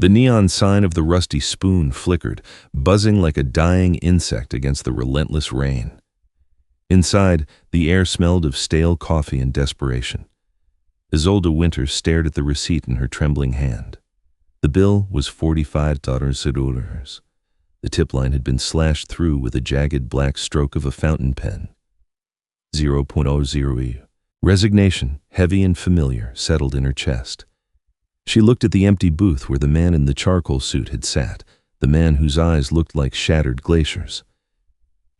The neon sign of the rusty spoon flickered, buzzing like a dying insect against the relentless rain. Inside, the air smelled of stale coffee and desperation. Isolde Winter stared at the receipt in her trembling hand. The bill was $45. The tip line had been slashed through with a jagged black stroke of a fountain pen. 0.00. Resignation, heavy and familiar, settled in her chest. She looked at the empty booth where the man in the charcoal suit had sat, the man whose eyes looked like shattered glaciers.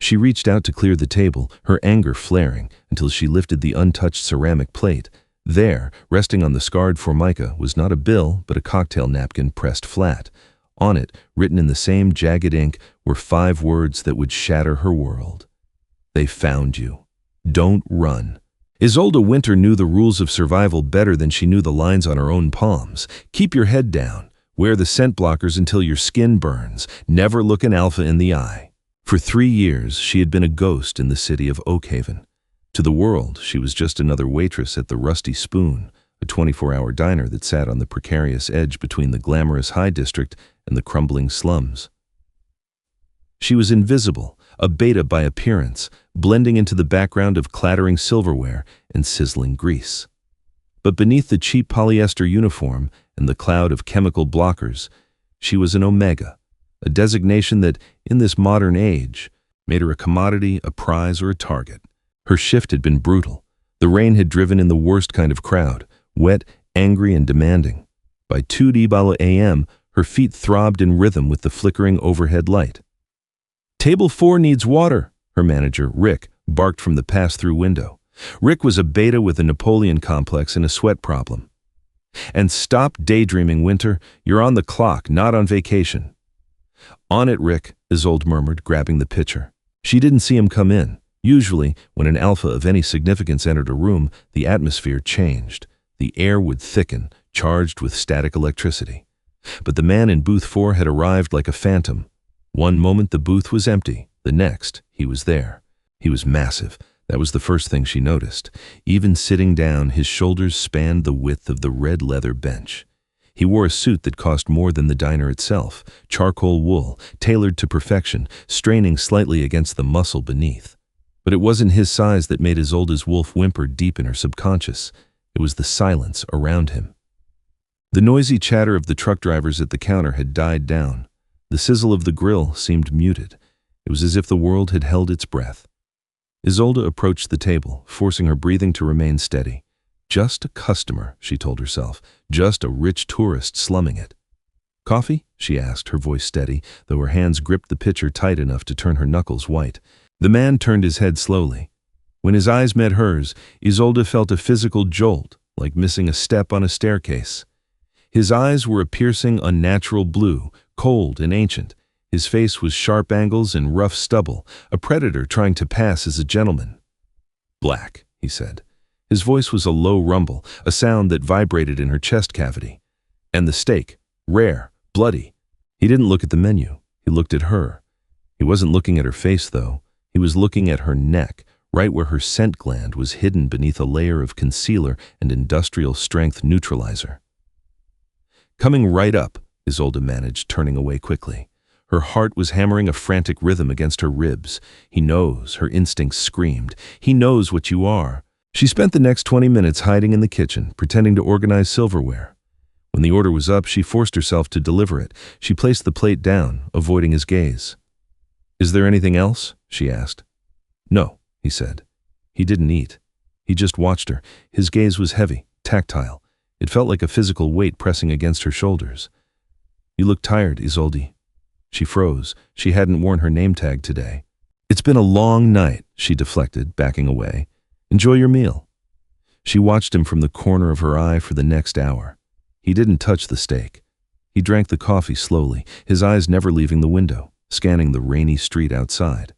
She reached out to clear the table, her anger flaring, until she lifted the untouched ceramic plate. There, resting on the scarred formica, was not a bill, but a cocktail napkin pressed flat. On it, written in the same jagged ink, were 5 words that would shatter her world. They found you. Don't run. Isolde Winter knew the rules of survival better than she knew the lines on her own palms. Keep your head down. Wear the scent blockers until your skin burns. Never look an alpha in the eye. For 3 years, she had been a ghost in the city of Oakhaven. To the world, she was just another waitress at the Rusty Spoon, a 24-hour diner that sat on the precarious edge between the glamorous high district and the crumbling slums. She was invisible, a beta by appearance, blending into the background of clattering silverware and sizzling grease. But beneath the cheap polyester uniform and the cloud of chemical blockers, she was an omega, a designation that, in this modern age, made her a commodity, a prize, or a target. Her shift had been brutal. The rain had driven in the worst kind of crowd, wet, angry, and demanding. By 2 a.m., her feet throbbed in rhythm with the flickering overhead light. "Table 4 needs water," her manager, Rick, barked from the pass-through window. Rick was a beta with a Napoleon complex and a sweat problem. "And stop daydreaming, Winter. You're on the clock, not on vacation." "On it, Rick," Isolde murmured, grabbing the pitcher. She didn't see him come in. Usually, when an alpha of any significance entered a room, the atmosphere changed. The air would thicken, charged with static electricity. But the man in booth 4 had arrived like a phantom. One moment the booth was empty, the next he was there. He was massive. That was the first thing she noticed. Even sitting down, his shoulders spanned the width of the red leather bench. He wore a suit that cost more than the diner itself, charcoal wool, tailored to perfection, straining slightly against the muscle beneath. But it wasn't his size that made Isolde's wolf whimper deep in her subconscious. It was the silence around him. The noisy chatter of the truck drivers at the counter had died down. The sizzle of the grill seemed muted. It was as if the world had held its breath. Isolde approached the table, forcing her breathing to remain steady. Just a customer, she told herself. Just a rich tourist slumming it. "Coffee?" she asked, her voice steady, though her hands gripped the pitcher tight enough to turn her knuckles white. The man turned his head slowly. When his eyes met hers, Isolde felt a physical jolt, like missing a step on a staircase. His eyes were a piercing, unnatural blue, cold and ancient. His face was sharp angles and rough stubble, a predator trying to pass as a gentleman. "Black," he said. His voice was a low rumble, a sound that vibrated in her chest cavity. "And the steak, rare, bloody." He didn't look at the menu. He looked at her. He wasn't looking at her face, though. He was looking at her neck, right where her scent gland was hidden beneath a layer of concealer and industrial-strength neutralizer. "Coming right up," Isolde managed, turning away quickly. Her heart was hammering a frantic rhythm against her ribs. "He knows," her instincts screamed. "He knows what you are." She spent the next 20 minutes hiding in the kitchen, pretending to organize silverware. When the order was up, she forced herself to deliver it. She placed the plate down, avoiding his gaze. "Is there anything else?" she asked. "No," he said. He didn't eat. He just watched her. His gaze was heavy, tactile. It felt like a physical weight pressing against her shoulders. "You look tired, Isolde." She froze. She hadn't worn her name tag today. "It's been a long night," she deflected, backing away. "Enjoy your meal." She watched him from the corner of her eye for the next hour. He didn't touch the steak. He drank the coffee slowly, his eyes never leaving the window, scanning the rainy street outside.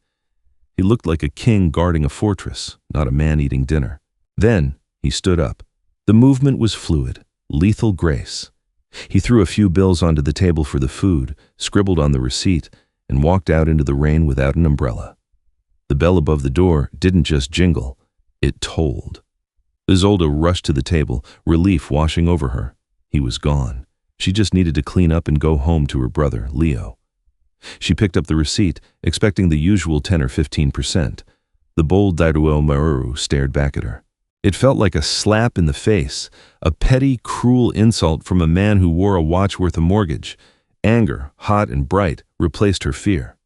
He looked like a king guarding a fortress, not a man eating dinner. Then he stood up. The movement was fluid, lethal grace. He threw a few bills onto the table for the food, scribbled on the receipt, and walked out into the rain without an umbrella. The bell above the door didn't just jingle, it tolled. Isolde rushed to the table, relief washing over her. He was gone. She just needed to clean up and go home to her brother, Leo. She picked up the receipt, expecting the usual 10 or 15%. The bold Dairuo Maru stared back at her. It felt like a slap in the face, a petty, cruel insult from a man who wore a watch worth a mortgage. Anger, hot and bright, replaced her fear.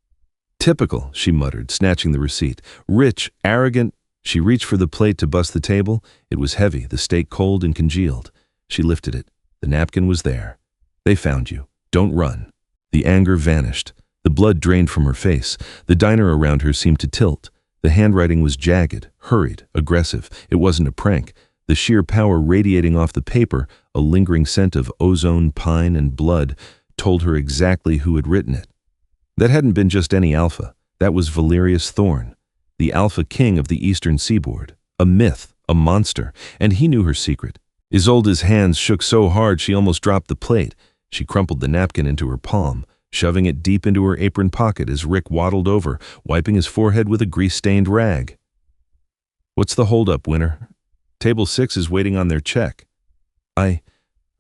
"Typical," she muttered, snatching the receipt. "Rich, arrogant." She reached for the plate to bust the table. It was heavy, the steak cold and congealed. She lifted it. The napkin was there. "They found you. Don't run." The anger vanished. The blood drained from her face. The diner around her seemed to tilt. The handwriting was jagged, hurried, aggressive. It wasn't a prank. The sheer power radiating off the paper, a lingering scent of ozone, pine, and blood, told her exactly who had written it. That hadn't been just any alpha. That was Valerius Thorne, the alpha king of the Eastern Seaboard. A myth, a monster, and he knew her secret. Isolde's hands shook so hard she almost dropped the plate. She crumpled the napkin into her palm, shoving it deep into her apron pocket as Rick waddled over, wiping his forehead with a grease-stained rag. "What's the holdup, Winter? Table 6 is waiting on their check." I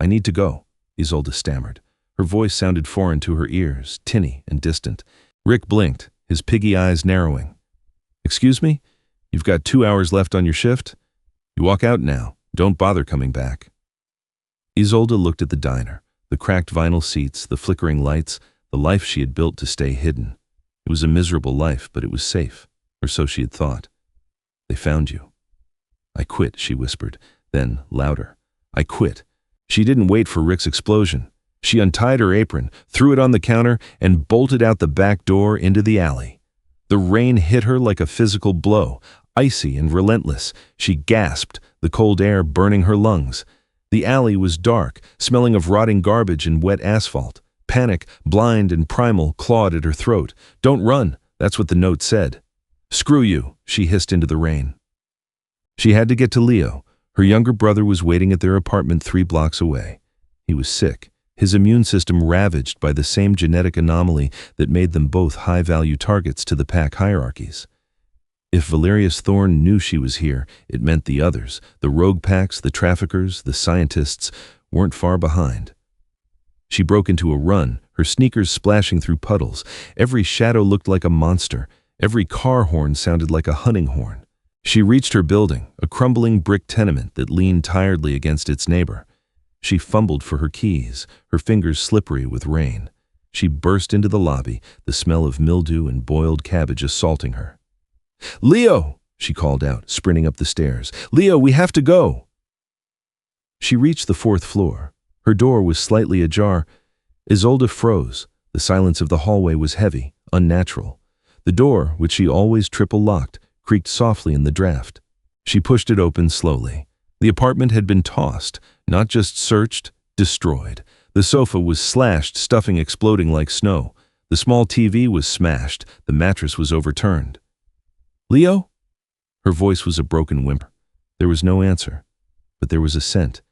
need to go," Isolde stammered. Her voice sounded foreign to her ears, tinny and distant. Rick blinked, his piggy eyes narrowing. "Excuse me? You've got 2 hours left on your shift? You walk out now. Don't bother coming back." Isolde looked at the diner, the cracked vinyl seats, the flickering lights, the life she had built to stay hidden. It was a miserable life, but it was safe, or so she had thought. "They found you." "I quit," she whispered, then louder. "I quit." She didn't wait for Rick's explosion. She untied her apron, threw it on the counter, and bolted out the back door into the alley. The rain hit her like a physical blow, icy and relentless. She gasped, the cold air burning her lungs. The alley was dark, smelling of rotting garbage and wet asphalt. Panic, blind and primal, clawed at her throat. "Don't run," that's what the note said. "Screw you," she hissed into the rain. She had to get to Leo. Her younger brother was waiting at their apartment 3 blocks away. He was sick, his immune system ravaged by the same genetic anomaly that made them both high-value targets to the pack hierarchies. If Valerius Thorne knew she was here, it meant the others, the rogue packs, the traffickers, the scientists, weren't far behind. She broke into a run, her sneakers splashing through puddles. Every shadow looked like a monster. Every car horn sounded like a hunting horn. She reached her building, a crumbling brick tenement that leaned tiredly against its neighbor. She fumbled for her keys, her fingers slippery with rain. She burst into the lobby, the smell of mildew and boiled cabbage assaulting her. "Leo!" she called out, sprinting up the stairs. "Leo, we have to go!" She reached the 4th floor. Her door was slightly ajar. Isolde froze. The silence of the hallway was heavy, unnatural. The door, which she always triple-locked, creaked softly in the draft. She pushed it open slowly. The apartment had been tossed, not just searched, destroyed. The sofa was slashed, stuffing exploding like snow. The small TV was smashed. The mattress was overturned. "Leo?" Her voice was a broken whimper. There was no answer, but there was a scent.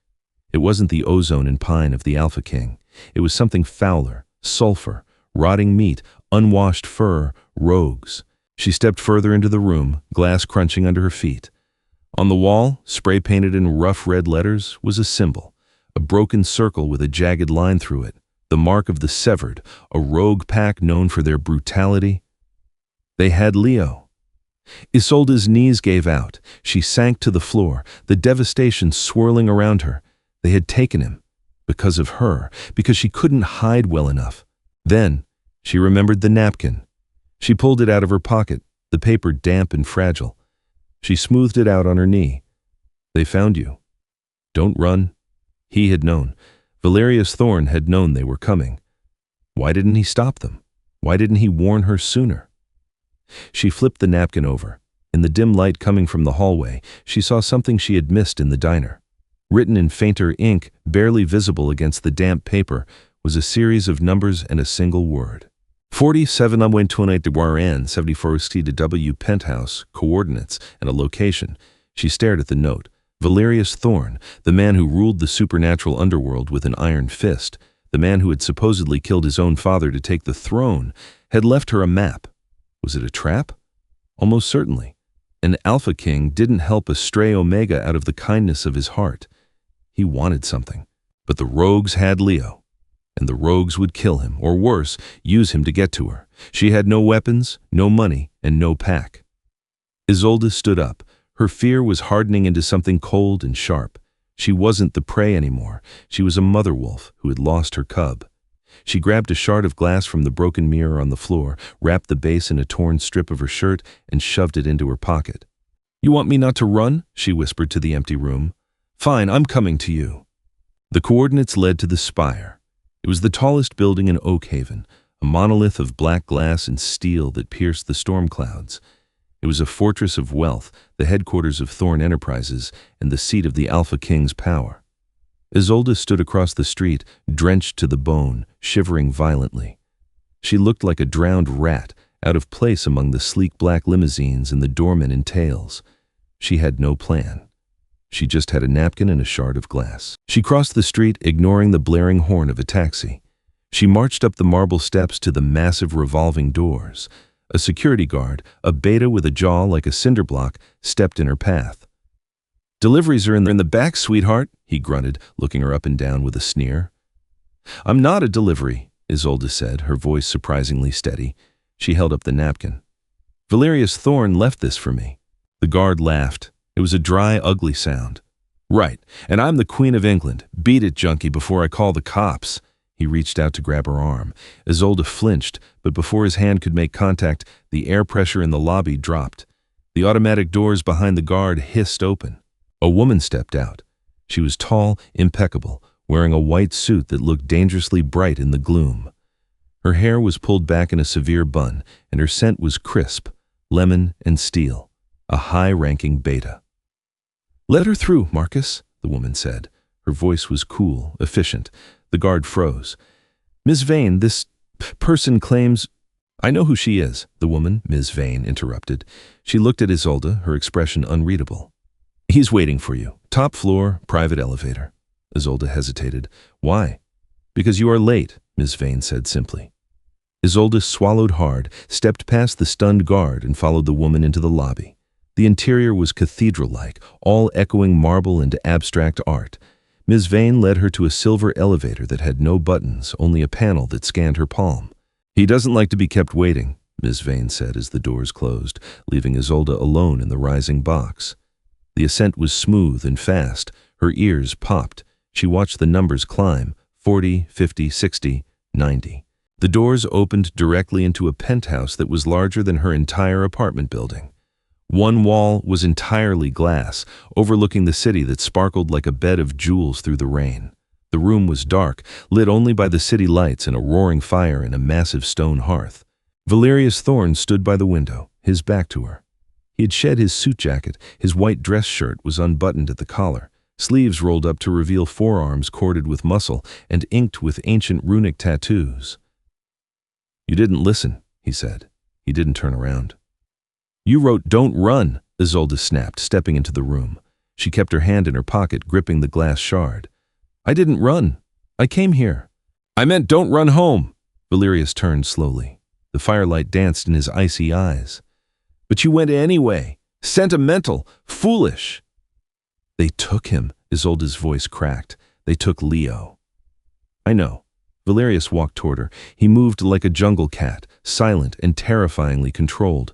It wasn't the ozone and pine of the Alpha King. It was something fouler, sulfur, rotting meat, unwashed fur, rogues. She stepped further into the room, glass crunching under her feet. On the wall, spray-painted in rough red letters, was a symbol, a broken circle with a jagged line through it, the mark of the severed, a rogue pack known for their brutality. They had Leo. Isolde's knees gave out. She sank to the floor, the devastation swirling around her. They had taken him. Because of her. Because she couldn't hide well enough. Then, she remembered the napkin. She pulled it out of her pocket, the paper damp and fragile. She smoothed it out on her knee. "They found you. Don't run." He had known. Valerius Thorne had known they were coming. Why didn't he stop them? Why didn't he warn her sooner? She flipped the napkin over. In the dim light coming from the hallway, she saw something she had missed in the diner. Written in fainter ink, barely visible against the damp paper, was a series of numbers and a single word. 47 de Warren 74 to W penthouse, coordinates, and a location. She stared at the note. Valerius Thorne, the man who ruled the supernatural underworld with an iron fist, the man who had supposedly killed his own father to take the throne, had left her a map. Was it a trap? Almost certainly. An Alpha King didn't help a stray Omega out of the kindness of his heart. He wanted something. But the rogues had Leo. and the rogues would kill him, or worse, use him to get to her. She had no weapons, no money, and no pack. Isolde stood up. Her fear was hardening into something cold and sharp. She wasn't the prey anymore. She was a mother wolf who had lost her cub. She grabbed a shard of glass from the broken mirror on the floor, wrapped the base in a torn strip of her shirt, and shoved it into her pocket. "You want me not to run?" she whispered to the empty room. "Fine, I'm coming to you." The coordinates led to the spire. It was the tallest building in Oakhaven, a monolith of black glass and steel that pierced the storm clouds. It was a fortress of wealth, the headquarters of Thorne Enterprises, and the seat of the Alpha King's power. Isolde stood across the street, drenched to the bone, shivering violently. She looked like a drowned rat, out of place among the sleek black limousines and the doormen in tails. She had no plan. She just had a napkin and a shard of glass. She crossed the street, ignoring the blaring horn of a taxi. She marched up the marble steps to the massive revolving doors. A security guard, a beta with a jaw like a cinder block, stepped in her path. "Deliveries are in the back, sweetheart," he grunted, looking her up and down with a sneer. "I'm not a delivery," Isolde said, her voice surprisingly steady. She held up the napkin. "Valerius Thorne left this for me." The guard laughed. It was a dry, ugly sound. "Right, and I'm the Queen of England. Beat it, junkie, before I call the cops." He reached out to grab her arm. Isolde flinched, but before his hand could make contact, the air pressure in the lobby dropped. The automatic doors behind the guard hissed open. A woman stepped out. She was tall, impeccable, wearing a white suit that looked dangerously bright in the gloom. Her hair was pulled back in a severe bun, and her scent was crisp, lemon and steel, a high-ranking beta. "Let her through, Marcus," the woman said. Her voice was cool, efficient. The guard froze. "Ms. Vane, this person claims—" "I know who she is," the woman, Ms. Vane, interrupted. She looked at Isolde, her expression unreadable. "He's waiting for you. Top floor, private elevator." Isolde hesitated. "Why?" "Because you are late," Ms. Vane said simply. Isolde swallowed hard, stepped past the stunned guard, and followed the woman into the lobby. The interior was cathedral-like, all echoing marble and abstract art. Ms. Vane led her to a silver elevator that had no buttons, only a panel that scanned her palm. "He doesn't like to be kept waiting," Ms. Vane said as the doors closed, leaving Isolde alone in the rising box. The ascent was smooth and fast. Her ears popped. She watched the numbers climb, 40, 50, 60, 90. The doors opened directly into a penthouse that was larger than her entire apartment building. One wall was entirely glass, overlooking the city that sparkled like a bed of jewels through the rain. The room was dark, lit only by the city lights and a roaring fire in a massive stone hearth. Valerius Thorne stood by the window, his back to her. He had shed his suit jacket, his white dress shirt was unbuttoned at the collar, sleeves rolled up to reveal forearms corded with muscle and inked with ancient runic tattoos. "You didn't listen," he said. He didn't turn around. "You wrote 'Don't run,'" Isolde snapped, stepping into the room. She kept her hand in her pocket, gripping the glass shard. "I didn't run. I came here." "I meant don't run home." Valerius turned slowly. The firelight danced in his icy eyes. "But you went anyway. Sentimental. Foolish." "They took him," Isolde's voice cracked. "They took Leo." "I know." Valerius walked toward her. He moved like a jungle cat, silent and terrifyingly controlled.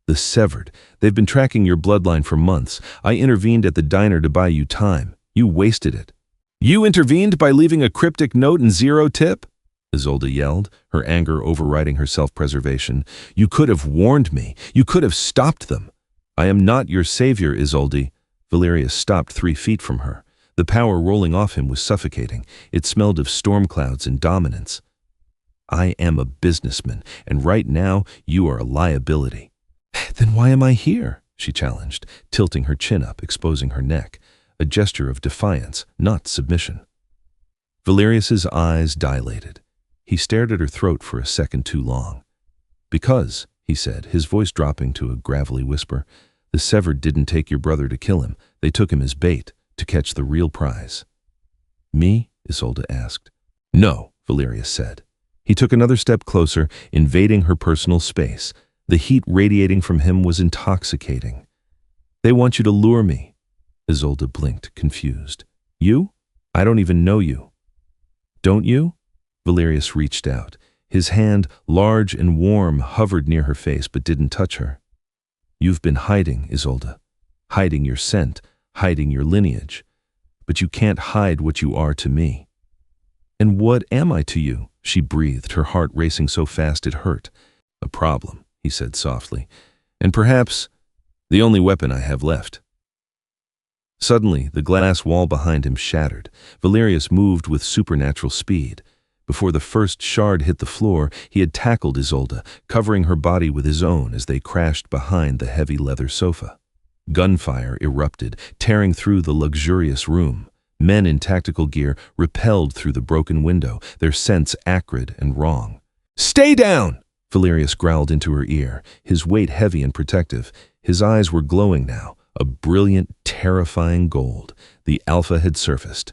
"The Severed. They've been tracking your bloodline for months. I intervened at the diner to buy you time. You wasted it." "You intervened by leaving a cryptic note and zero tip?" Isolde yelled, her anger overriding her self-preservation. "You could have warned me. You could have stopped them." "I am not your savior, Isolde." Valerius stopped 3 feet from her. The power rolling off him was suffocating. It smelled of storm clouds and dominance. "I am a businessman, and right now you are a liability." "Then why am I here?" she challenged, tilting her chin up, exposing her neck, a gesture of defiance, not submission. Valerius's eyes dilated. He stared at her throat for a second too long. "Because," he said, his voice dropping to a gravelly whisper, "the Severed didn't take your brother to kill him. They took him as bait, to catch the real prize." "Me?" Isolde asked. "No," Valerius said. He took another step closer, invading her personal space. The heat radiating from him was intoxicating. "They want you to lure me." Isolde blinked, confused. "You? I don't even know you." "Don't you?" Valerius reached out. His hand, large and warm, hovered near her face but didn't touch her. You've been hiding, Isolde. Hiding your scent, hiding your lineage. But you can't hide what you are to me. And what am I to you? She breathed, her heart racing so fast it hurt. A problem, he said softly. And perhaps the only weapon I have left. Suddenly, the glass wall behind him shattered. Valerius moved with supernatural speed. Before the first shard hit the floor, he had tackled Isolde, covering her body with his own as they crashed behind the heavy leather sofa. Gunfire erupted, tearing through the luxurious room. Men in tactical gear repelled through the broken window, their scents acrid and wrong. "Stay down!" Valerius growled into her ear, his weight heavy and protective. His eyes were glowing now, a brilliant, terrifying gold. The Alpha had surfaced.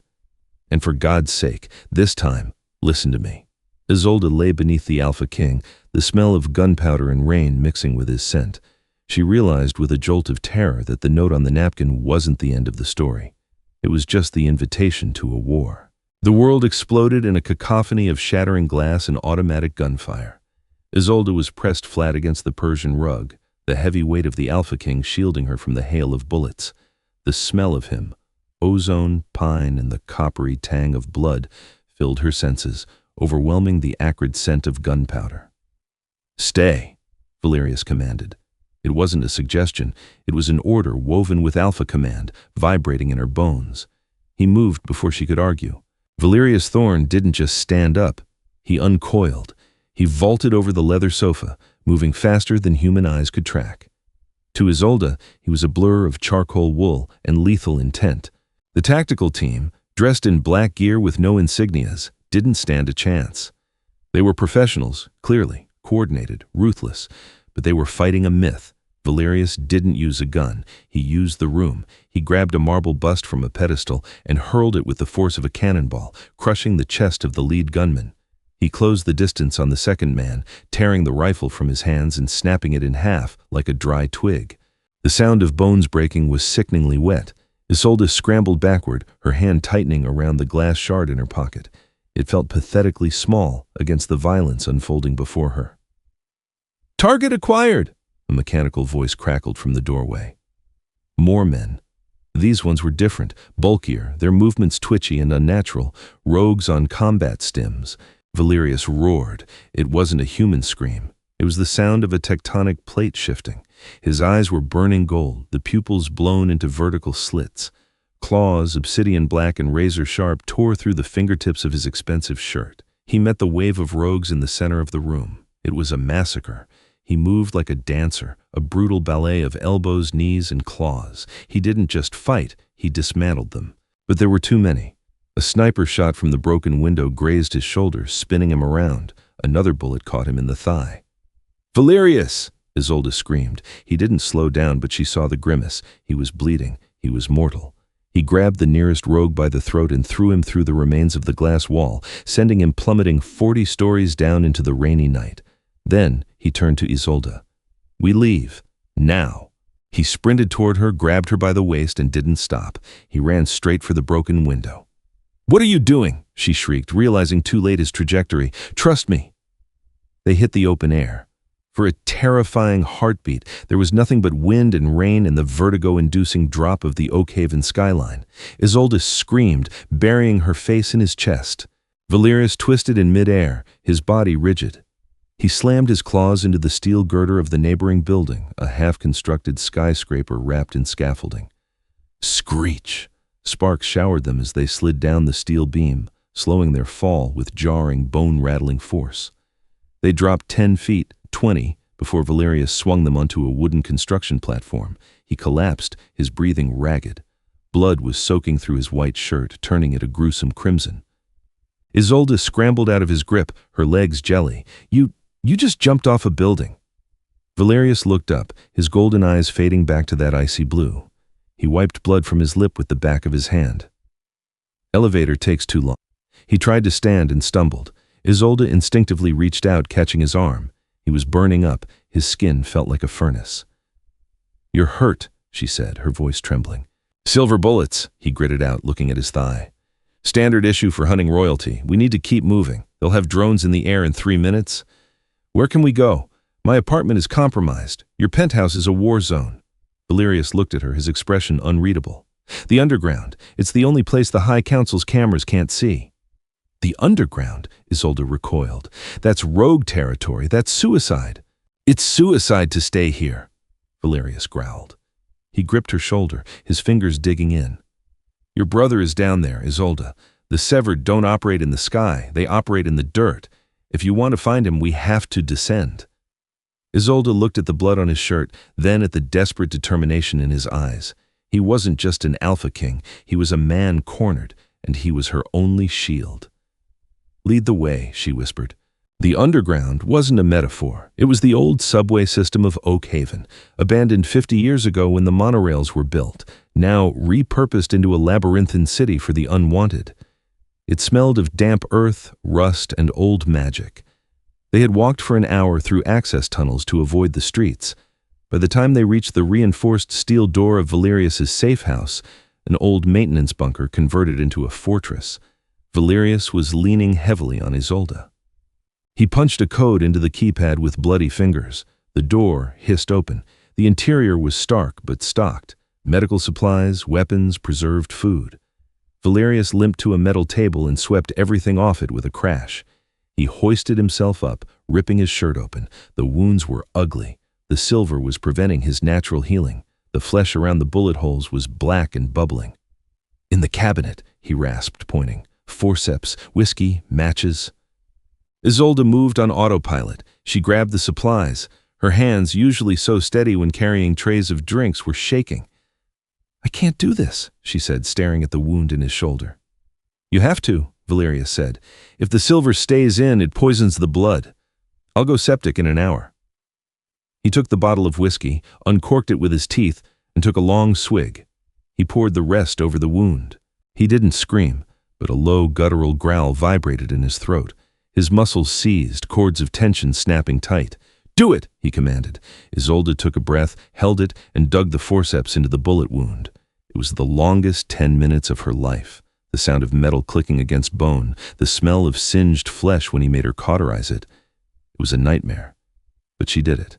And for God's sake, this time, listen to me. Isolde lay beneath the Alpha King, the smell of gunpowder and rain mixing with his scent. She realized with a jolt of terror that the note on the napkin wasn't the end of the story. It was just the invitation to a war. The world exploded in a cacophony of shattering glass and automatic gunfire. Isolde was pressed flat against the Persian rug, the heavy weight of the Alpha King shielding her from the hail of bullets. The smell of him, ozone, pine, and the coppery tang of blood, filled her senses, overwhelming the acrid scent of gunpowder. "Stay," Valerius commanded. It wasn't a suggestion, it was an order woven with Alpha command, vibrating in her bones. He moved before she could argue. Valerius Thorne didn't just stand up, he uncoiled. He vaulted over the leather sofa, moving faster than human eyes could track. To Isolde, he was a blur of charcoal wool and lethal intent. The tactical team, dressed in black gear with no insignias, didn't stand a chance. They were professionals, clearly, coordinated, ruthless, but they were fighting a myth. Valerius didn't use a gun. He used the room. He grabbed a marble bust from a pedestal and hurled it with the force of a cannonball, crushing the chest of the lead gunman. He closed the distance on the second man, tearing the rifle from his hands and snapping it in half like a dry twig. The sound of bones breaking was sickeningly wet. Isolde scrambled backward, her hand tightening around the glass shard in her pocket. It felt pathetically small against the violence unfolding before her. "Target acquired!" A mechanical voice crackled from the doorway. More men. These ones were different, bulkier, their movements twitchy and unnatural, rogues on combat stims. Valerius roared. It wasn't a human scream. It was the sound of a tectonic plate shifting. His eyes were burning gold, the pupils blown into vertical slits. Claws, obsidian black and razor sharp, tore through the fingertips of his expensive shirt. He met the wave of rogues in the center of the room. It was a massacre. He moved like a dancer, a brutal ballet of elbows, knees, and claws. He didn't just fight, he dismantled them. But there were too many. A sniper shot from the broken window grazed his shoulder, spinning him around. Another bullet caught him in the thigh. "Valerius!" Isolde screamed. He didn't slow down, but she saw the grimace. He was bleeding. He was mortal. He grabbed the nearest rogue by the throat and threw him through the remains of the glass wall, sending him plummeting 40 stories down into the rainy night. Then he turned to Isolde. "We leave. Now." He sprinted toward her, grabbed her by the waist, and didn't stop. He ran straight for the broken window. "What are you doing?" she shrieked, realizing too late his trajectory. "Trust me." They hit the open air. For a terrifying heartbeat, there was nothing but wind and rain and the vertigo-inducing drop of the Oakhaven skyline. Isolde screamed, burying her face in his chest. Valerius twisted in midair, his body rigid. He slammed his claws into the steel girder of the neighboring building, a half-constructed skyscraper wrapped in scaffolding. Screech! Sparks showered them as they slid down the steel beam, slowing their fall with jarring, bone-rattling force. They dropped 10 feet, 20, before Valerius swung them onto a wooden construction platform. He collapsed, his breathing ragged. Blood was soaking through his white shirt, turning it a gruesome crimson. Isolde scrambled out of his grip, her legs jelly. You just jumped off a building." Valerius looked up, his golden eyes fading back to that icy blue. He wiped blood from his lip with the back of his hand. "Elevator takes too long." He tried to stand and stumbled. Isolde instinctively reached out, catching his arm. He was burning up. His skin felt like a furnace. "You're hurt," she said, her voice trembling. "Silver bullets," he gritted out, looking at his thigh. "Standard issue for hunting royalty. We need to keep moving." They'll have drones in the air in 3 minutes. Where can we go? My apartment is compromised. Your penthouse is a war zone. Valerius looked at her, his expression unreadable. The underground. It's the only place the High Council's cameras can't see. The underground, Isolde recoiled. That's rogue territory. That's suicide. It's suicide to stay here, Valerius growled. He gripped her shoulder, his fingers digging in. Your brother is down there, Isolde. The severed don't operate in the sky. They operate in the dirt. If you want to find him, we have to descend. Isolde looked at the blood on his shirt, then at the desperate determination in his eyes. He wasn't just an Alpha King. He was a man cornered, and he was her only shield. Lead the way, she whispered. The underground wasn't a metaphor. It was the old subway system of Oak Haven, abandoned 50 years ago when the monorails were built, now repurposed into a labyrinthine city for the unwanted. It smelled of damp earth, rust, and old magic. They had walked for an hour through access tunnels to avoid the streets. By the time they reached the reinforced steel door of Valerius's safe house, an old maintenance bunker converted into a fortress, Valerius was leaning heavily on Isolde. He punched a code into the keypad with bloody fingers. The door hissed open. The interior was stark but stocked. Medical supplies, weapons, preserved food. Valerius limped to a metal table and swept everything off it with a crash. He hoisted himself up, ripping his shirt open. The wounds were ugly. The silver was preventing his natural healing. The flesh around the bullet holes was black and bubbling. In the cabinet, he rasped, pointing. Forceps, whiskey, matches. Isolde moved on autopilot. She grabbed the supplies. Her hands, usually so steady when carrying trays of drinks, were shaking. I can't do this, she said, staring at the wound in his shoulder. You have to, Valerius said. If the silver stays in, it poisons the blood. I'll go septic in an hour. He took the bottle of whiskey, uncorked it with his teeth, and took a long swig. He poured the rest over the wound. He didn't scream, but a low guttural growl vibrated in his throat. His muscles seized, cords of tension snapping tight. Do it, he commanded. Isolde took a breath, held it, and dug the forceps into the bullet wound. It was the longest 10 minutes of her life. The sound of metal clicking against bone, the smell of singed flesh when he made her cauterize it. It was a nightmare. But she did it.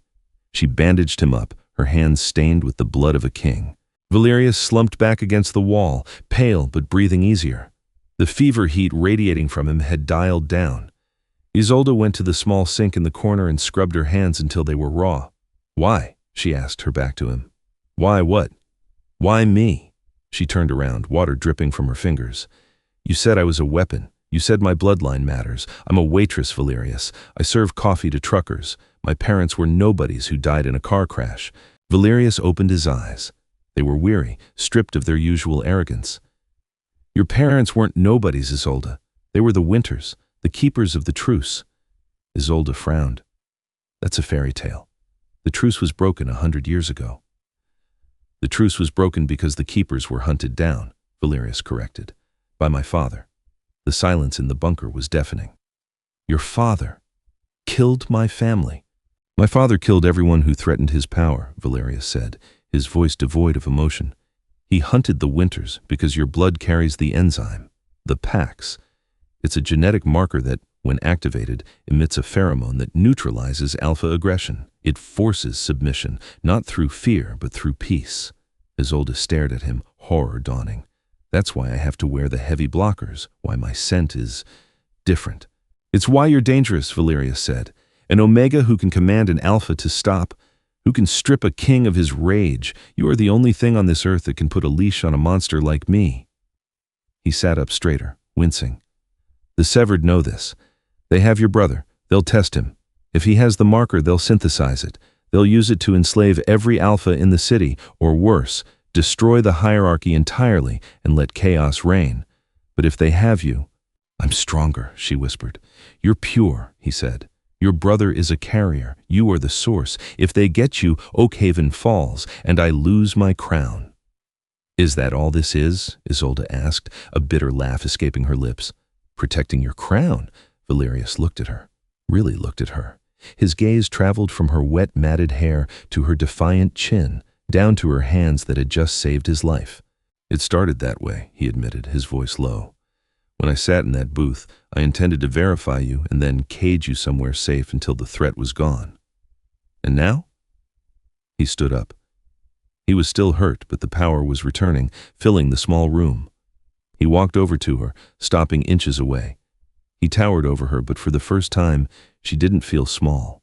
She bandaged him up, her hands stained with the blood of a king. Valerius slumped back against the wall, pale but breathing easier. The fever heat radiating from him had dialed down. Isolde went to the small sink in the corner and scrubbed her hands until they were raw. Why? She asked, her back to him. Why what? Why me? She turned around, water dripping from her fingers. You said I was a weapon. You said my bloodline matters. I'm a waitress, Valerius. I serve coffee to truckers. My parents were nobodies who died in a car crash. Valerius opened his eyes. They were weary, stripped of their usual arrogance. Your parents weren't nobodies, Isolde. They were the Winters, the keepers of the truce. Isolde frowned. That's a fairy tale. The truce was broken 100 years ago. The truce was broken because the keepers were hunted down, Valerius corrected, by my father. The silence in the bunker was deafening. Your father killed my family. My father killed everyone who threatened his power, Valerius said, his voice devoid of emotion. He hunted the Winters because your blood carries the enzyme, the Pax. It's a genetic marker that, when activated, emits a pheromone that neutralizes alpha aggression. It forces submission, not through fear, but through peace. Isolde stared at him, horror dawning. That's why I have to wear the heavy blockers, why my scent is different. It's why you're dangerous, Valerius said. An Omega who can command an Alpha to stop, who can strip a king of his rage. You are the only thing on this earth that can put a leash on a monster like me. He sat up straighter, wincing. The Severed know this. They have your brother. They'll test him. If he has the marker, they'll synthesize it. They'll use it to enslave every Alpha in the city, or worse, destroy the hierarchy entirely and let chaos reign. But if they have you, I'm stronger, she whispered. You're pure, he said. Your brother is a carrier. You are the source. If they get you, Oak Haven falls, and I lose my crown. Is that all this is? Isolde asked, a bitter laugh escaping her lips. Protecting your crown? Valerius looked at her, really looked at her. His gaze traveled from her wet, matted hair to her defiant chin, down to her hands that had just saved his life. It started that way, he admitted, his voice low. When I sat in that booth, I intended to verify you and then cage you somewhere safe until the threat was gone. And now?" He stood up. He was still hurt, but the power was returning, filling the small room. He walked over to her, stopping inches away. He towered over her, but for the first time, she didn't feel small.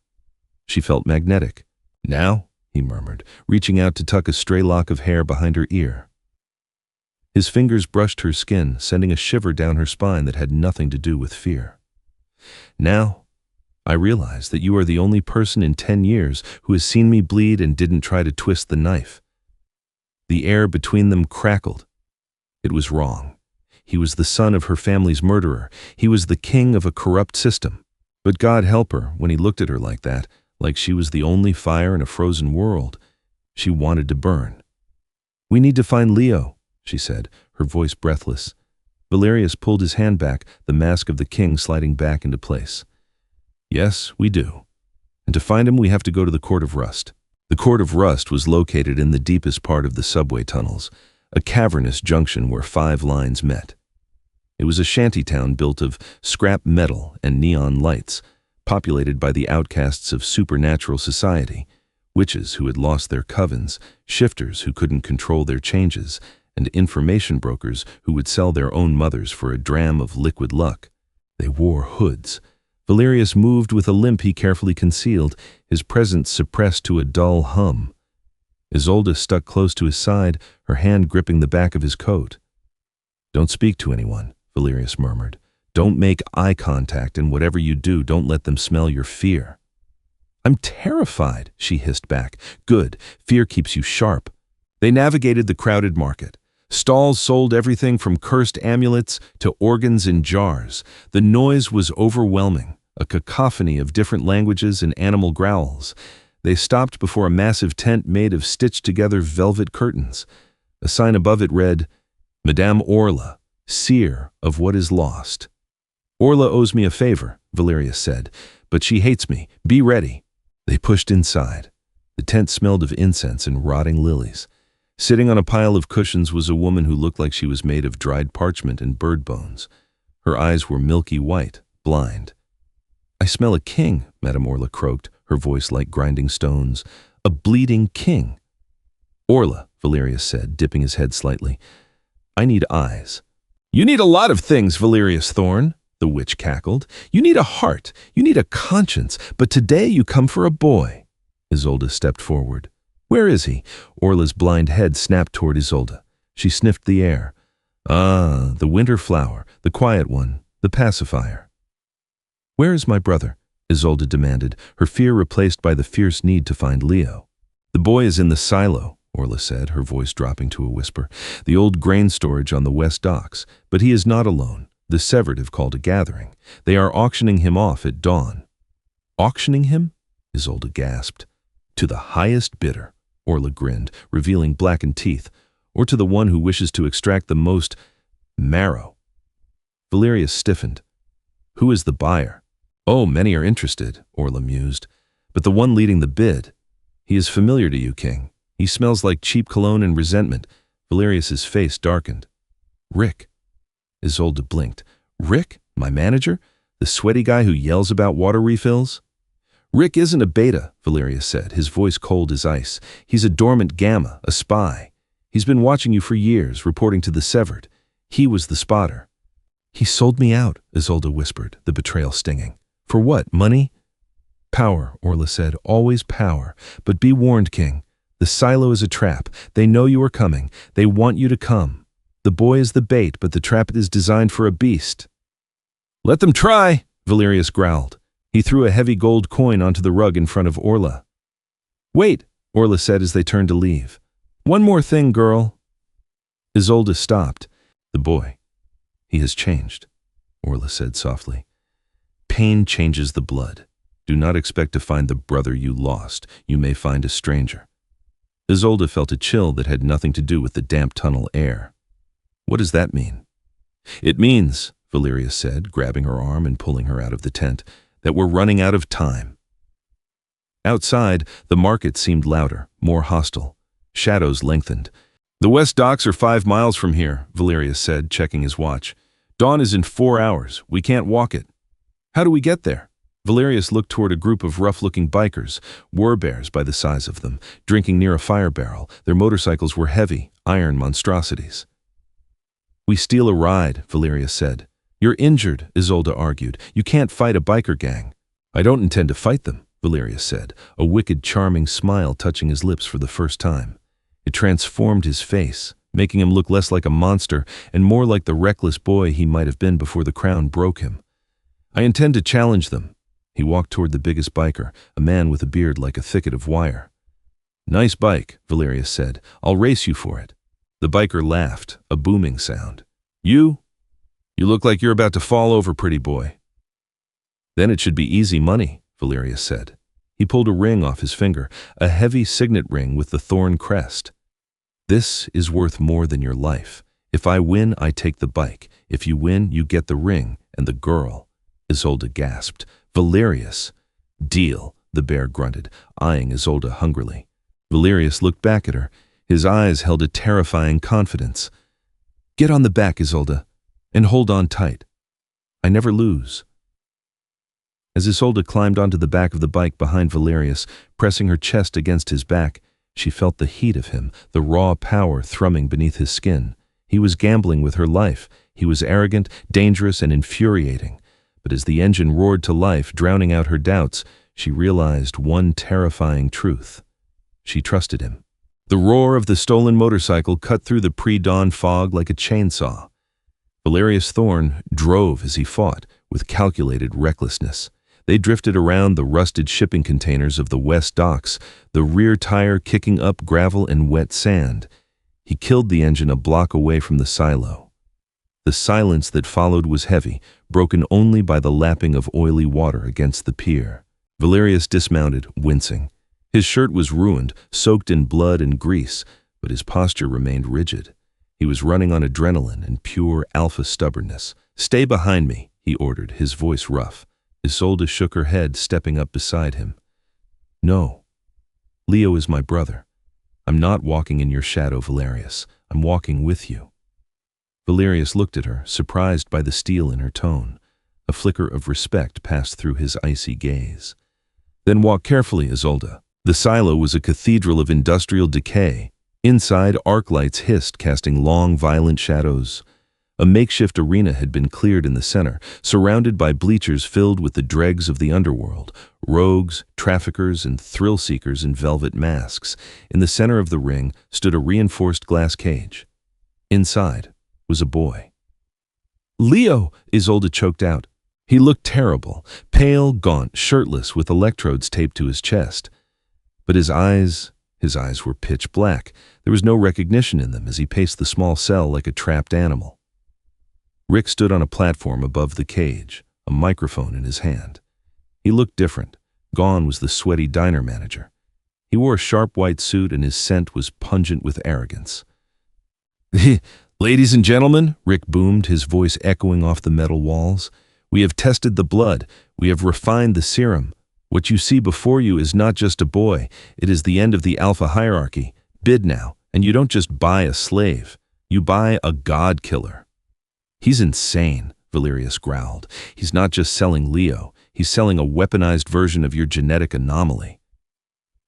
She felt magnetic. "Now?" he murmured, reaching out to tuck a stray lock of hair behind her ear. His fingers brushed her skin, sending a shiver down her spine that had nothing to do with fear. "Now, I realize that you are the only person in 10 years who has seen me bleed and didn't try to twist the knife." The air between them crackled. It was wrong. He was the son of her family's murderer. He was the king of a corrupt system. But God help her when he looked at her like that, like she was the only fire in a frozen world. She wanted to burn. "We need to find Leo," she said, her voice breathless. Valerius pulled his hand back, the mask of the king sliding back into place. "Yes, we do. And to find him, we have to go to the Court of Rust." The Court of Rust was located in the deepest part of the subway tunnels, a cavernous junction where 5 lines met. It was a shantytown built of scrap metal and neon lights, populated by the outcasts of supernatural society, witches who had lost their covens, shifters who couldn't control their changes, and information brokers who would sell their own mothers for a dram of liquid luck. They wore hoods. Valerius moved with a limp he carefully concealed, his presence suppressed to a dull hum. Isolde stuck close to his side, her hand gripping the back of his coat. "Don't speak to anyone," Valerius murmured. "Don't make eye contact, and whatever you do, don't let them smell your fear." "I'm terrified," she hissed back. "Good. Fear keeps you sharp." They navigated the crowded market. Stalls sold everything from cursed amulets to organs in jars. The noise was overwhelming, a cacophony of different languages and animal growls. They stopped before a massive tent made of stitched-together velvet curtains. A sign above it read, "Madame Orla, seer of what is lost." "Orla owes me a favor," Valerius said, "but she hates me. Be ready." They pushed inside. The tent smelled of incense and rotting lilies. Sitting on a pile of cushions was a woman who looked like she was made of dried parchment and bird bones. Her eyes were milky white, blind. "I smell a king," Madame Orla croaked, her voice like grinding stones. "A bleeding king." "Orla," Valerius said, dipping his head slightly, "I need eyes." "You need a lot of things, Valerius Thorne," the witch cackled. "You need a heart, you need a conscience, but today you come for a boy." Isolde stepped forward. "Where is he?" Orla's blind head snapped toward Isolde. She sniffed the air. "Ah, the winter flower, the quiet one, the pacifier." "Where is my brother?" Isolde demanded, her fear replaced by the fierce need to find Leo. "The boy is in the silo," Orla said, her voice dropping to a whisper. "The old grain storage on the west docks. But he is not alone. The severed have called a gathering. They are auctioning him off at dawn." "Auctioning him?" Isolde gasped. "To the highest bidder," Orla grinned, revealing blackened teeth, "or to the one who wishes to extract the most marrow." Valerius stiffened. "Who is the buyer?" "Oh, many are interested," Orla mused. "But the one leading the bid, he is familiar to you, King. He smells like cheap cologne and resentment." Valerius's face darkened. "Rick." Isolde blinked. "Rick? My manager? The sweaty guy who yells about water refills?" "Rick isn't a beta," Valerius said, his voice cold as ice. "He's a dormant gamma, a spy. He's been watching you for years, reporting to the severed. He was the spotter." "He sold me out," Isolde whispered, the betrayal stinging. "For what, money?" "Power," Orla said, "always power. But be warned, King. The silo is a trap. They know you are coming. They want you to come. The boy is the bait, but the trap is designed for a beast." "Let them try," Valerius growled. He threw a heavy gold coin onto the rug in front of Orla. "Wait," Orla said as they turned to leave. "One more thing, girl." Isolde stopped. "The boy. He has changed," Orla said softly. "Pain changes the blood. Do not expect to find the brother you lost. You may find a stranger." Isolde felt a chill that had nothing to do with the damp tunnel air. "What does that mean?" "It means," Valerius said, grabbing her arm and pulling her out of the tent, "that we're running out of time." Outside, the market seemed louder, more hostile. Shadows lengthened. "The west docks are 5 miles from here," Valerius said, checking his watch. Dawn is in 4 hours. We can't walk it. How do we get there? Valerius looked toward a group of rough-looking bikers, war-bears by the size of them, drinking near a fire barrel. Their motorcycles were heavy, iron monstrosities. We steal a ride, Valerius said. You're injured, Isolde argued. You can't fight a biker gang. I don't intend to fight them, Valerius said, a wicked, charming smile touching his lips for the first time. It transformed his face, making him look less like a monster and more like the reckless boy he might have been before the crown broke him. I intend to challenge them. He walked toward the biggest biker, a man with a beard like a thicket of wire. Nice bike, Valerius said. I'll race you for it. The biker laughed, a booming sound. You? You look like you're about to fall over, pretty boy. Then it should be easy money, Valerius said. He pulled a ring off his finger, a heavy signet ring with the thorn crest. This is worth more than your life. If I win, I take the bike. If you win, you get the ring and the girl. Isolde gasped. Valerius. Deal, the bear grunted, eyeing Isolde hungrily. Valerius looked back at her. His eyes held a terrifying confidence. Get on the back, Isolde, and hold on tight. I never lose. As Isolde climbed onto the back of the bike behind Valerius, pressing her chest against his back, she felt the heat of him, the raw power thrumming beneath his skin. He was gambling with her life. He was arrogant, dangerous, and infuriating. But as the engine roared to life, drowning out her doubts, she realized one terrifying truth. She trusted him. The roar of the stolen motorcycle cut through the pre-dawn fog like a chainsaw. Valerius Thorne drove as he fought, with calculated recklessness. They drifted around the rusted shipping containers of the west docks, the rear tire kicking up gravel and wet sand. He killed the engine a block away from the silo. The silence that followed was heavy, broken only by the lapping of oily water against the pier. Valerius dismounted, wincing. His shirt was ruined, soaked in blood and grease, but his posture remained rigid. He was running on adrenaline and pure alpha stubbornness. Stay behind me, he ordered, his voice rough. Isolde shook her head, stepping up beside him. No. Leo is my brother. I'm not walking in your shadow, Valerius. I'm walking with you. Valerius looked at her, surprised by the steel in her tone. A flicker of respect passed through his icy gaze. Then walk carefully, Isolde. The silo was a cathedral of industrial decay. Inside, arc lights hissed, casting long, violent shadows. A makeshift arena had been cleared in the center, surrounded by bleachers filled with the dregs of the underworld, rogues, traffickers, and thrill-seekers in velvet masks. In the center of the ring stood a reinforced glass cage. Inside was a boy. Leo, Isolde choked out. He looked terrible, pale, gaunt, shirtless, with electrodes taped to his chest. But his eyes were pitch black. There was no recognition in them as he paced the small cell like a trapped animal. Rick stood on a platform above the cage, a microphone in his hand. He looked different. Gone was the sweaty diner manager. He wore a sharp white suit and his scent was pungent with arrogance. Ladies and gentlemen, Rick boomed, his voice echoing off the metal walls. We have tested the blood. We have refined the serum. What you see before you is not just a boy. It is the end of the alpha hierarchy. Bid now, and you don't just buy a slave. You buy a god killer. He's insane, Valerius growled. He's not just selling Leo. He's selling a weaponized version of your genetic anomaly.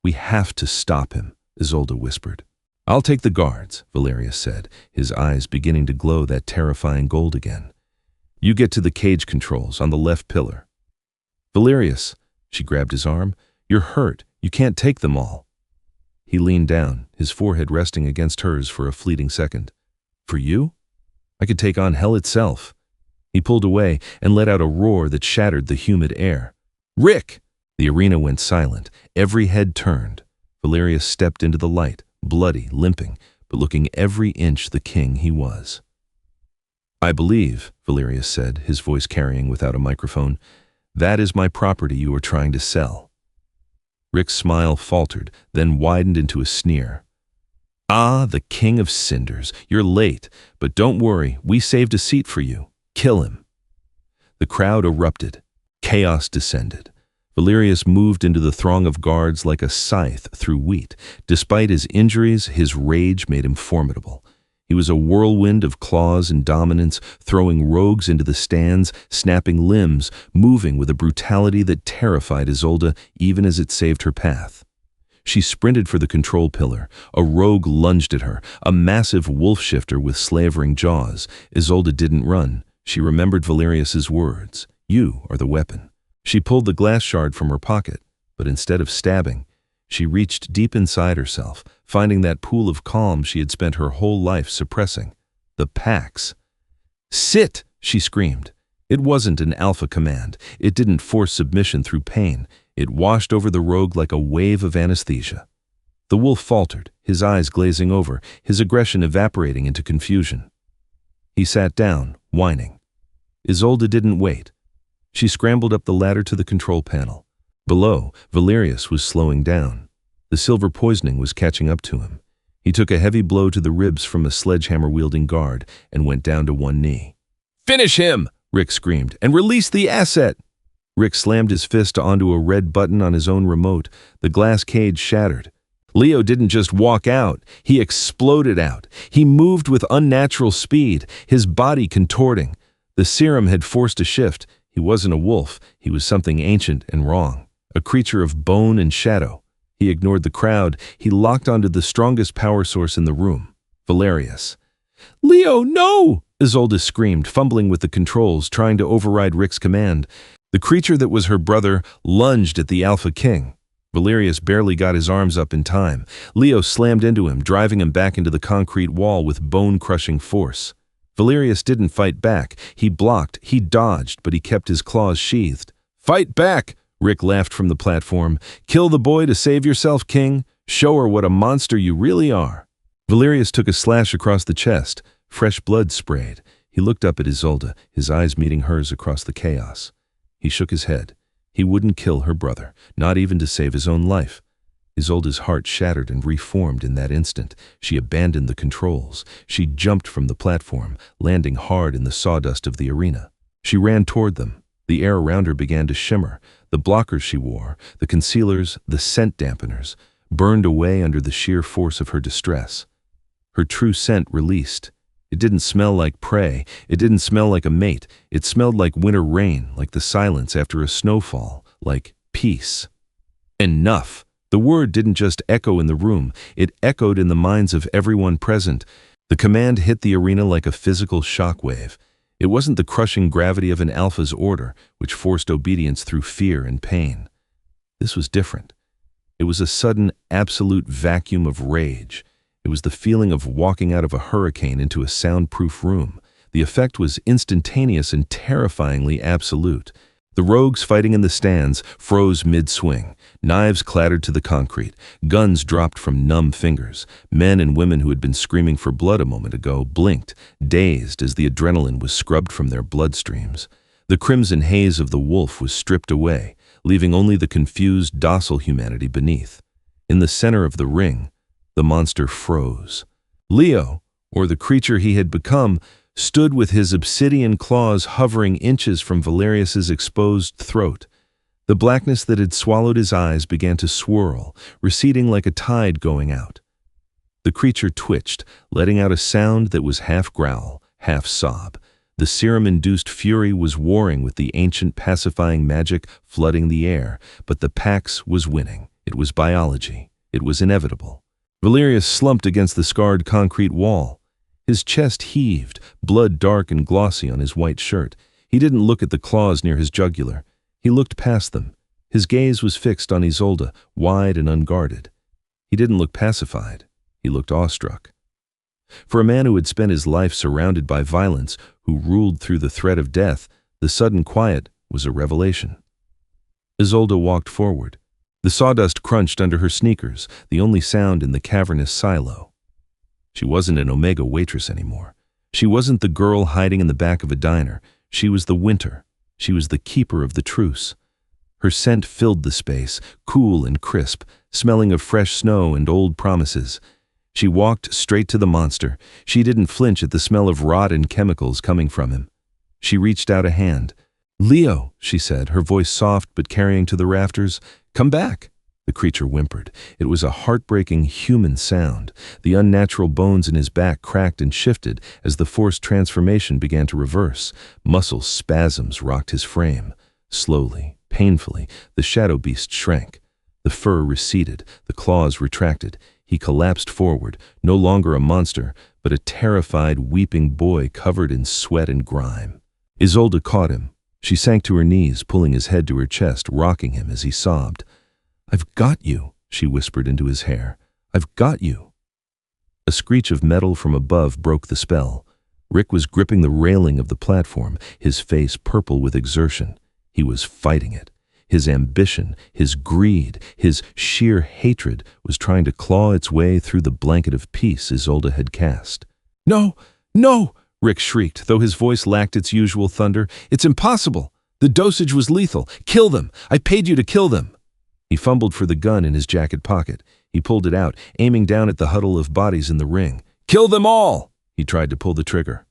We have to stop him, Isolde whispered. I'll take the guards, Valerius said, his eyes beginning to glow that terrifying gold again. You get to the cage controls on the left pillar. Valerius, she grabbed his arm, you're hurt. You can't take them all. He leaned down, his forehead resting against hers for a fleeting second. For you? I could take on hell itself. He pulled away and let out a roar that shattered the humid air. Rick! The arena went silent. Every head turned. Valerius stepped into the light, bloody, limping, but looking every inch the king he was. I believe, Valerius said, his voice carrying without a microphone, that is my property you are trying to sell. Rick's smile faltered, then widened into a sneer. Ah, the king of cinders, you're late, but don't worry, we saved a seat for you. Kill him. The crowd erupted. Chaos descended. Valerius moved into the throng of guards like a scythe through wheat. Despite his injuries, his rage made him formidable. He was a whirlwind of claws and dominance, throwing rogues into the stands, snapping limbs, moving with a brutality that terrified Isolde even as it saved her path. She sprinted for the control pillar. A rogue lunged at her, a massive wolf shifter with slavering jaws. Isolde didn't run. She remembered Valerius's words, "You are the weapon." She pulled the glass shard from her pocket, but instead of stabbing, she reached deep inside herself, finding that pool of calm she had spent her whole life suppressing. The Pax. "Sit!" she screamed. It wasn't an alpha command. It didn't force submission through pain. It washed over the rogue like a wave of anesthesia. The wolf faltered, his eyes glazing over, his aggression evaporating into confusion. He sat down, whining. Isolde didn't wait. She scrambled up the ladder to the control panel. Below, Valerius was slowing down. The silver poisoning was catching up to him. He took a heavy blow to the ribs from a sledgehammer-wielding guard and went down to one knee. "Finish him!" Rick screamed, "and release the asset!" Rick slammed his fist onto a red button on his own remote. The glass cage shattered. Leo didn't just walk out, he exploded out. He moved with unnatural speed, his body contorting. The serum had forced a shift. He wasn't a wolf, he was something ancient and wrong, a creature of bone and shadow. He ignored the crowd. He locked onto the strongest power source in the room, Valerius. "Leo, no!" Isolde screamed, fumbling with the controls, trying to override Rick's command. The creature that was her brother lunged at the Alpha King. Valerius barely got his arms up in time. Leo slammed into him, driving him back into the concrete wall with bone-crushing force. Valerius didn't fight back. He blocked, he dodged, but he kept his claws sheathed. "Fight back!" Rick laughed from the platform. "Kill the boy to save yourself, King. Show her what a monster you really are." Valerius took a slash across the chest. Fresh blood sprayed. He looked up at Isolde, his eyes meeting hers across the chaos. He shook his head. He wouldn't kill her brother, not even to save his own life. Isolde's heart shattered and reformed in that instant. She abandoned the controls. She jumped from the platform, landing hard in the sawdust of the arena. She ran toward them. The air around her began to shimmer. The blockers she wore, the concealers, the scent dampeners, burned away under the sheer force of her distress. Her true scent released. It didn't smell like prey. It didn't smell like a mate. It smelled like winter rain, like the silence after a snowfall, like peace. Enough! The word didn't just echo in the room. It echoed in the minds of everyone present. The command hit the arena like a physical shockwave. It wasn't the crushing gravity of an alpha's order, which forced obedience through fear and pain. This was different. It was a sudden, absolute vacuum of rage. It was the feeling of walking out of a hurricane into a soundproof room. The effect was instantaneous and terrifyingly absolute. The rogues fighting in the stands froze mid-swing. Knives clattered to the concrete. Guns dropped from numb fingers. Men and women who had been screaming for blood a moment ago blinked, dazed as the adrenaline was scrubbed from their bloodstreams. The crimson haze of the wolf was stripped away, leaving only the confused, docile humanity beneath. In the center of the ring, the monster froze. Leo, or the creature he had become, stood with his obsidian claws hovering inches from Valerius's exposed throat. The blackness that had swallowed his eyes began to swirl, receding like a tide going out. The creature twitched, letting out a sound that was half growl, half sob. The serum-induced fury was warring with the ancient pacifying magic flooding the air, but the Pax was winning. It was biology. It was inevitable. Valerius slumped against the scarred concrete wall. His chest heaved, blood dark and glossy on his white shirt. He didn't look at the claws near his jugular. He looked past them. His gaze was fixed on Isolde, wide and unguarded. He didn't look pacified. He looked awestruck. For a man who had spent his life surrounded by violence, who ruled through the threat of death, the sudden quiet was a revelation. Isolde walked forward. The sawdust crunched under her sneakers, the only sound in the cavernous silo. She wasn't an Omega waitress anymore. She wasn't the girl hiding in the back of a diner. She was the Winter. She was the keeper of the truce. Her scent filled the space, cool and crisp, smelling of fresh snow and old promises. She walked straight to the monster. She didn't flinch at the smell of rot and chemicals coming from him. She reached out a hand. "Leo," she said, her voice soft but carrying to the rafters. "Come back." The creature whimpered. It was a heartbreaking human sound. The unnatural bones in his back cracked and shifted as the forced transformation began to reverse. Muscle spasms rocked his frame. Slowly, painfully, the shadow beast shrank. The fur receded, the claws retracted. He collapsed forward, no longer a monster, but a terrified, weeping boy covered in sweat and grime. Isolde caught him. She sank to her knees, pulling his head to her chest, rocking him as he sobbed. "I've got you," she whispered into his hair. "I've got you." A screech of metal from above broke the spell. Rick was gripping the railing of the platform, his face purple with exertion. He was fighting it. His ambition, his greed, his sheer hatred was trying to claw its way through the blanket of peace Isolde had cast. "No! No!" Rick shrieked, though his voice lacked its usual thunder. "It's impossible! The dosage was lethal! Kill them! I paid you to kill them!" He fumbled for the gun in his jacket pocket. He pulled it out, aiming down at the huddle of bodies in the ring. "Kill them all!" He tried to pull the trigger.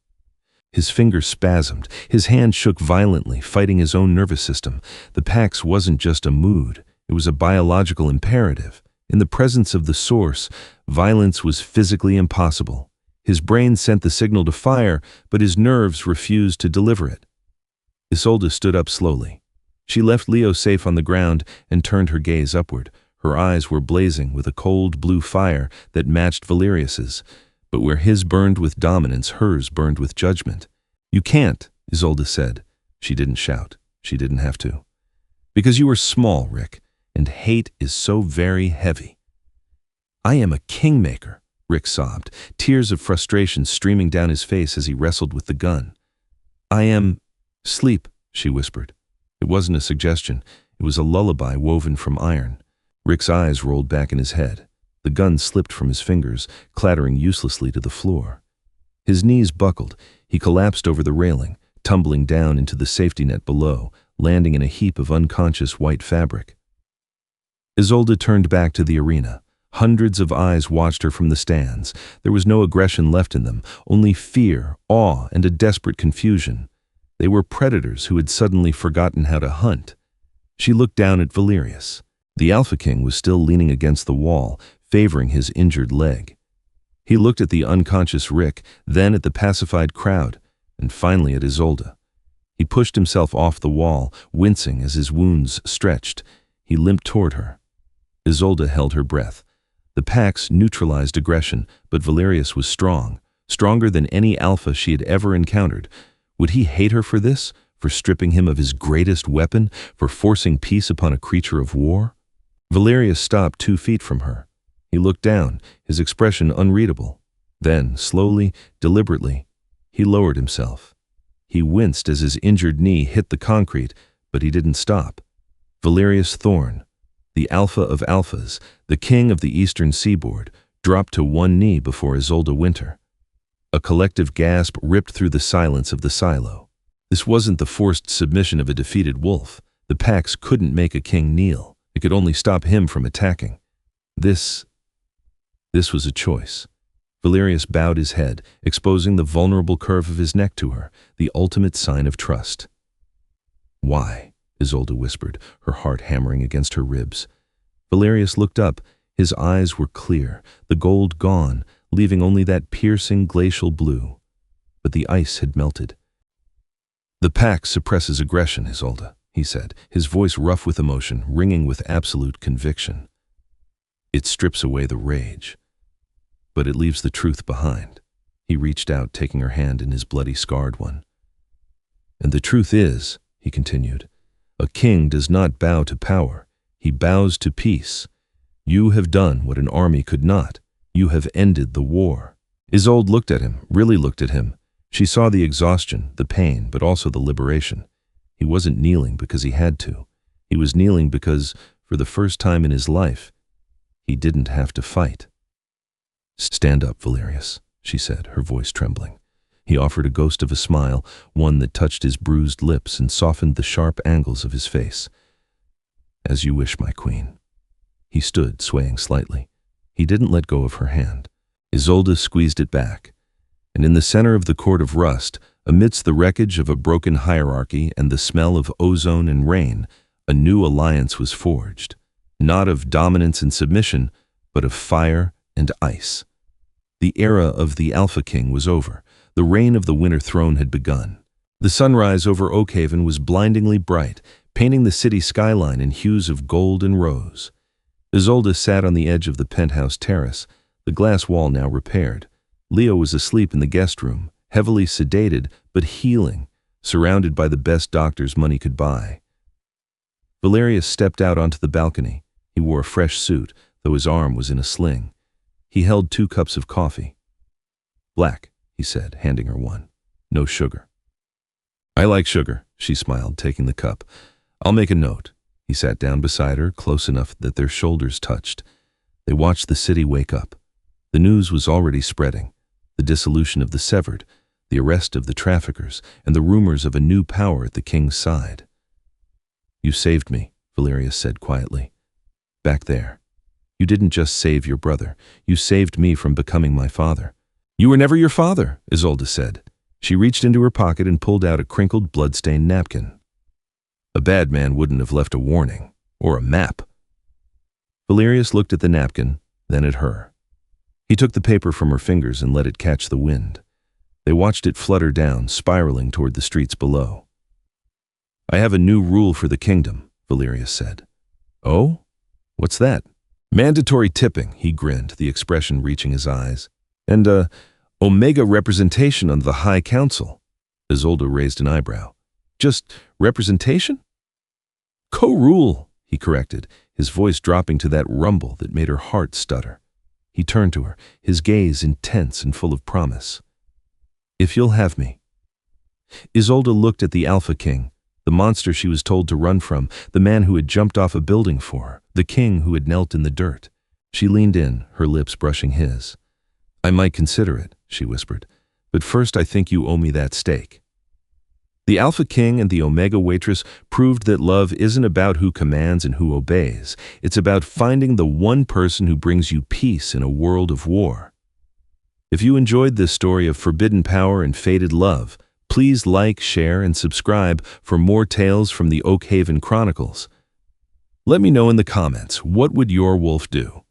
His fingers spasmed. His hand shook violently, fighting his own nervous system. The Pax wasn't just a mood. It was a biological imperative. In the presence of the source, violence was physically impossible. His brain sent the signal to fire, but his nerves refused to deliver it. Isolde stood up slowly. She left Leo safe on the ground and turned her gaze upward. Her eyes were blazing with a cold blue fire that matched Valerius's, but where his burned with dominance, hers burned with judgment. "You can't," Isolde said. She didn't shout. She didn't have to. "Because you are small, Rick, and hate is so very heavy." "I am a kingmaker," Rick sobbed, tears of frustration streaming down his face as he wrestled with the gun. "I am—" "Sleep," she whispered. It wasn't a suggestion. It was a lullaby woven from iron. Rick's eyes rolled back in his head. The gun slipped from his fingers, clattering uselessly to the floor. His knees buckled. He collapsed over the railing, tumbling down into the safety net below, landing in a heap of unconscious white fabric. Isolde turned back to the arena. Hundreds of eyes watched her from the stands. There was no aggression left in them, only fear, awe, and a desperate confusion. They were predators who had suddenly forgotten how to hunt. She looked down at Valerius. The Alpha King was still leaning against the wall, favoring his injured leg. He looked at the unconscious Rick, then at the pacified crowd, and finally at Isolde. He pushed himself off the wall, wincing as his wounds stretched. He limped toward her. Isolde held her breath. The Pax neutralized aggression, but Valerius was strong, stronger than any Alpha she had ever encountered. Would he hate her for this, for stripping him of his greatest weapon, for forcing peace upon a creature of war? Valerius stopped 2 feet from her. He looked down, his expression unreadable. Then, slowly, deliberately, he lowered himself. He winced as his injured knee hit the concrete, but he didn't stop. Valerius Thorne, the Alpha of Alphas, the king of the Eastern Seaboard, dropped to one knee before Isolde Winter. A collective gasp ripped through the silence of the silo. This wasn't the forced submission of a defeated wolf. The Pax couldn't make a king kneel. It could only stop him from attacking. This was a choice. Valerius bowed his head, exposing the vulnerable curve of his neck to her, the ultimate sign of trust. "Why?" Isolde whispered, her heart hammering against her ribs. Valerius looked up. His eyes were clear, the gold gone, leaving only that piercing glacial blue. But the ice had melted. "The Pax suppresses aggression, Isolde," he said, his voice rough with emotion, ringing with absolute conviction. "It strips away the rage, but it leaves the truth behind." He reached out, taking her hand in his bloody, scarred one. "And the truth is," he continued, "a king does not bow to power. He bows to peace. You have done what an army could not. You have ended the war." Isolde looked at him, really looked at him. She saw the exhaustion, the pain, but also the liberation. He wasn't kneeling because he had to. He was kneeling because, for the first time in his life, he didn't have to fight. "Stand up, Valerius," she said, her voice trembling. He offered a ghost of a smile, one that touched his bruised lips and softened the sharp angles of his face. "As you wish, my queen." He stood, swaying slightly. He didn't let go of her hand. Isolde squeezed it back. And in the center of the court of rust, amidst the wreckage of a broken hierarchy and the smell of ozone and rain, a new alliance was forged. not of dominance and submission, but of fire and ice. The era of the Alpha King was over. The reign of the Winter Throne had begun. The sunrise over Oakhaven was blindingly bright, painting the city skyline in hues of gold and rose. Isolde sat on the edge of the penthouse terrace, the glass wall now repaired. Leo was asleep in the guest room, heavily sedated but healing, surrounded by the best doctors money could buy. Valerius stepped out onto the balcony. He wore a fresh suit, though his arm was in a sling. He held 2 cups of coffee. "Black," he said, handing her one. "No sugar." "I like sugar," she smiled, taking the cup. "I'll make a note." He sat down beside her, close enough that their shoulders touched. They watched the city wake up. The news was already spreading. The dissolution of the Severed, the arrest of the traffickers, and the rumors of a new power at the king's side. "You saved me," Valerius said quietly. "Back there. You didn't just save your brother. You saved me from becoming my father." "You were never your father," Isolde said. She reached into her pocket and pulled out a crinkled, blood-stained napkin. "A bad man wouldn't have left a warning, or a map." Valerius looked at the napkin, then at her. He took the paper from her fingers and let it catch the wind. They watched it flutter down, spiraling toward the streets below. "I have a new rule for the kingdom," Valerius said. "Oh? What's that?" "Mandatory tipping," he grinned, the expression reaching his eyes. "And Omega representation on the High Council." Isolde raised an eyebrow. "Just representation?" "Co-rule," he corrected, his voice dropping to that rumble that made her heart stutter. He turned to her, his gaze intense and full of promise. "If you'll have me." Isolde looked at the Alpha King, the monster she was told to run from, the man who had jumped off a building for her, the king who had knelt in the dirt. She leaned in, her lips brushing his. "I might consider it," she whispered, "but first I think you owe me that steak." The Alpha King and the Omega Waitress proved that love isn't about who commands and who obeys. It's about finding the one person who brings you peace in a world of war. If you enjoyed this story of forbidden power and fated love, please like, share, and subscribe for more tales from the Oakhaven Chronicles. Let me know in the comments, what would your wolf do?